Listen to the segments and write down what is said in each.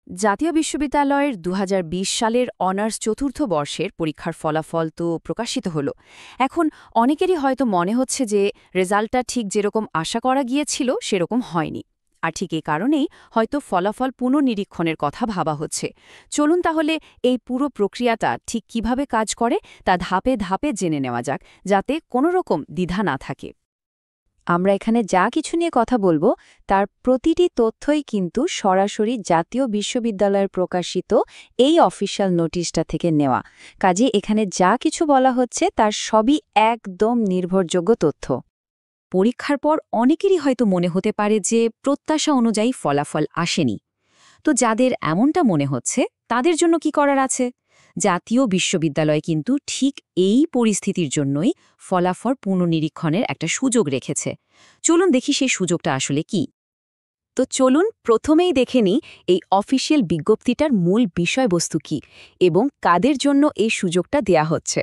জাতীয় বিশ্ববিদ্যালয়ের ২০২০ সালের অনার্স চতুর্থ বর্ষের পরীক্ষার ফলাফল তো প্রকাশিত হলো। এখন অনেকেরই হয়তো মনে হচ্ছে যে রেজাল্টটা ঠিক যেরকম আশা করা গিয়েছিল সেরকম হয়নি। আর ঠিক এই কারণেই হয়তো ফলাফল পুনর্নিরীক্ষণের কথা ভাবা হচ্ছে। চলুন তাহলে এই পুরো প্রক্রিয়াটা ঠিক কিভাবে কাজ করে তা ধাপে ধাপে জেনে নেওয়া যাক, যাতে কোনো রকম দ্বিধা না থাকে। আমরা এখানে যা কিছু নিয়ে কথা বলবো তার প্রতিটি তথ্যই কিন্তু সরাসরি জাতীয় বিশ্ববিদ্যালয়ের প্রকাশিত এই অফিসিয়াল নোটিশটা থেকে নেওয়া। কাজে এখানে যা কিছু বলা হচ্ছে তার সবই একদম নির্ভরযোগ্য তথ্য। পরীক্ষার পর অনেকেরই হয়তো মনে হতে পারে যে প্রত্যাশা অনুযায়ী ফলাফল আসেনি। তো যাদের এমনটা মনে হচ্ছে তাদের জন্য কি করার আছে? জাতীয় বিশ্ববিদ্যালয় কিন্তু ঠিক এই পরিস্থিতির জন্যই ফলাফল পুনর্নিরীক্ষণের একটা সুযোগ রেখেছে। চলুন দেখি সেই সুযোগটা আসলে কি। তো চলুন প্রথমেই দেখে নিই এই অফিসিয়াল বিজ্ঞপ্তিটার মূল বিষয়বস্তু কি এবং কাদের জন্য এই সুযোগটা দেয়া হচ্ছে।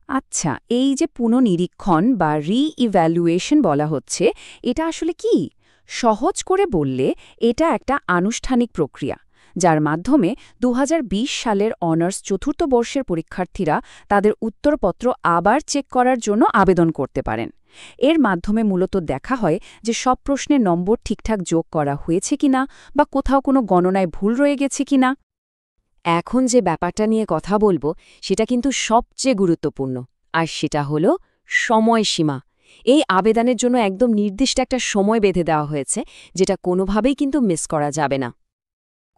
আচ্ছা, এই যে পুনর্নিরীক্ষণ বা রি-ইভ্যালুয়েশন বলা হচ্ছে, এটা আসলে কি? সহজ করে বললে এটা একটা আনুষ্ঠানিক প্রক্রিয়া, যার মাধ্যমে ২০২০ সালের অনার্স চতুর্থ বর্ষের পরীক্ষার্থীরা তাদের উত্তরপত্র আবার চেক করার জন্য আবেদন করতে পারেন। এর মাধ্যমে মূলত দেখা হয় যে সব প্রশ্নের নম্বর ঠিকঠাক যোগ করা হয়েছে কিনা বা কোথাও কোনো গণনায় ভুল রয়ে গেছে কিনা। এখন যে ব্যাপারটা নিয়ে কথা বলবো সেটা কিন্তু সবচেয়ে গুরুত্বপূর্ণ, আর সেটা হলো সময়সীমা। এই আবেদনের জন্য একদম নির্দিষ্ট একটা সময় বেঁধে দেওয়া হয়েছে, যেটা কোনোভাবেই কিন্তু মিস করা যাবে না।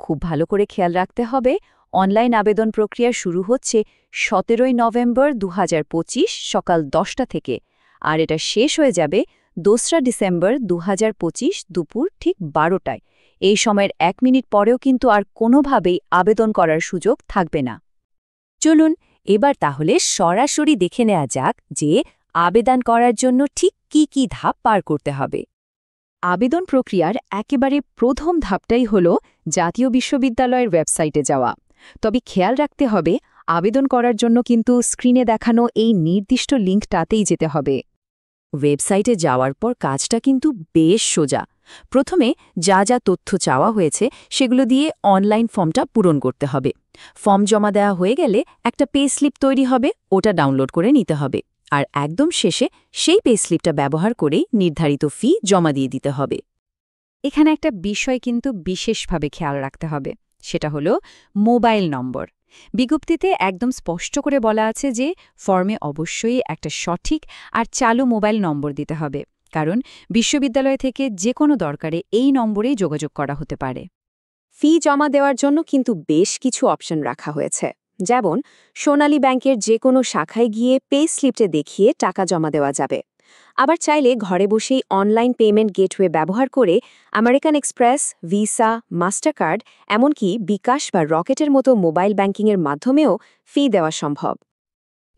খুব ভালো করে খেয়াল রাখতে হবে, অনলাইন আবেদন প্রক্রিয়া শুরু হচ্ছে ১৭ নভেম্বর ২০২৫ সকাল ১০টা থেকে, আর এটা শেষ হয়ে যাবে ২রা ডিসেম্বর ২০২৫ দুপুর ঠিক ১২টায়। এই সময়ের ১ মিনিট পরেও কিন্তু আর কোনোভাবেই আবেদন করার সুযোগ থাকবে না। চলুন এবার তাহলে সরাসরি দেখে নেওয়া যাক যে আবেদন করার জন্য ঠিক কি কি ধাপ পার করতে হবে। আবেদন প্রক্রিয়ার একেবারে প্রথম ধাপটাই হল জাতীয় বিশ্ববিদ্যালয়ের ওয়েবসাইটে যাওয়া। তবে খেয়াল রাখতে হবে, আবেদন করার জন্য কিন্তু স্ক্রিনে দেখানো এই নির্দিষ্ট লিঙ্কটাতেই যেতে হবে। ওয়েবসাইটে যাওয়ার পর কাজটা কিন্তু বেশ সোজা। প্রথমে যা যা তথ্য চাওয়া হয়েছে সেগুলো দিয়ে অনলাইন ফর্মটা পূরণ করতে হবে। ফর্ম জমা দেওয়া হয়ে গেলে একটা পে স্লিপ তৈরি হবে, ওটা ডাউনলোড করে নিতে হবে। আর একদম শেষে সেই পে স্লিপটা ব্যবহার করেই নির্ধারিত ফি জমা দিয়ে দিতে হবে। এখানে একটা বিষয় কিন্তু বিশেষভাবে খেয়াল রাখতে হবে, সেটা হলো মোবাইল নম্বর। বিজ্ঞপ্তিতে একদম স্পষ্ট করে বলা আছে যে ফর্মে অবশ্যই একটা সঠিক আর চালু মোবাইল নম্বর দিতে হবে, কারণ বিশ্ববিদ্যালয় থেকে যে কোনো দরকারে এই নম্বরেই যোগাযোগ করা হতে পারে। ফি জমা দেওয়ার জন্য কিন্তু বেশ কিছু অপশন রাখা হয়েছে, যেমন সোনালী ব্যাংকের যে কোনো শাখায় গিয়ে পে স্লিপটে দেখিয়ে টাকা জমা দেওয়া যাবে। আবার চাইলে ঘরে বসেই অনলাইন পেমেন্ট গেটওয়ে ব্যবহার করে আমেরিকান এক্সপ্রেস, ভিসা, মাস্টারকার্ড, এমনকি বিকাশ বা রকেটের মতো মোবাইল ব্যাংকিংয়ের মাধ্যমেও ফি দেওয়া সম্ভব।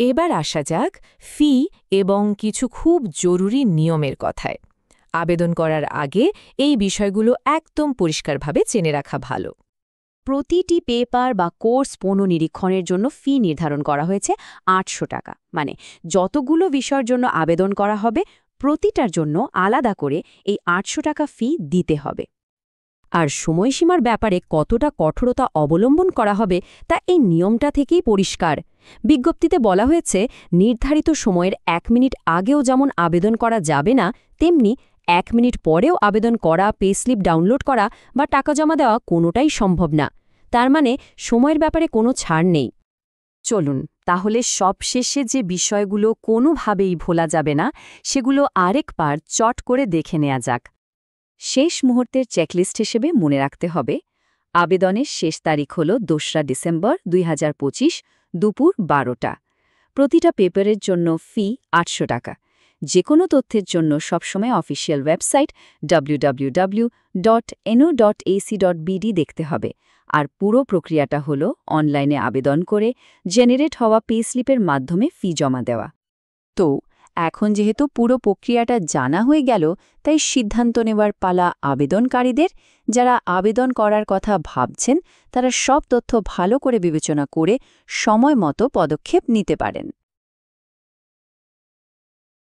এবার আসা যাক ফি এবং কিছু খুব জরুরি নিয়মের কথায়। আবেদন করার আগে এই বিষয়গুলো একদম পরিষ্কারভাবে জেনে রাখা ভালো। প্রতিটি পেপার বা কোর্স পুনর্নিরীক্ষণের জন্য ফি নির্ধারণ করা হয়েছে ৮০০ টাকা। মানে যতগুলো বিষয়ের জন্য আবেদন করা হবে প্রতিটার জন্য আলাদা করে এই ৮০০ টাকা ফি দিতে হবে। আর সময়সীমার ব্যাপারে কতটা কঠোরতা অবলম্বন করা হবে তা এই নিয়মটা থেকেই পরিষ্কার। বিজ্ঞপ্তিতে বলা হয়েছে নির্ধারিত সময়ের ১ মিনিট আগেও যেমন আবেদন করা যাবে না, তেমনি ১ মিনিট পরেও আবেদন করা, পে স্লিপ ডাউনলোড করা বা টাকা জমা দেওয়া কোনোটাই সম্ভব না। তার মানে সময়ের ব্যাপারে কোনো ছাড় নেই। চলুন তাহলে সবশেষে যে বিষয়গুলো কোনোভাবেই ভোলা যাবে না সেগুলো আরেকবার চট করে দেখে নেওয়া যাক। শেষ মুহূর্তের চেকলিস্ট হিসেবে মনে রাখতে হবে, আবেদনের শেষ তারিখ হল ২রা ডিসেম্বর ২০২৫ দুপুর ১২টা। প্রতিটা পেপারের জন্য ফি ৮০০ টাকা। যে কোনো তথ্যের জন্য সবসময় অফিসিয়াল ওয়েবসাইট www.eno.ac.bd দেখতে হবে। আর পুরো প্রক্রিয়াটা হল অনলাইনে আবেদন করে জেনারেট হওয়া পে স্লিপের মাধ্যমে ফি জমা দেওয়া। তো এখন যেহেতু পুরো প্রক্রিয়াটা জানা হয়ে গেল, তাই সিদ্ধান্ত নেওয়ার পালা আবেদনকারীদের। যারা আবেদন করার কথা ভাবছেন তারা সব তথ্য ভালো করে বিবেচনা করে সময় মতো পদক্ষেপ নিতে পারেন।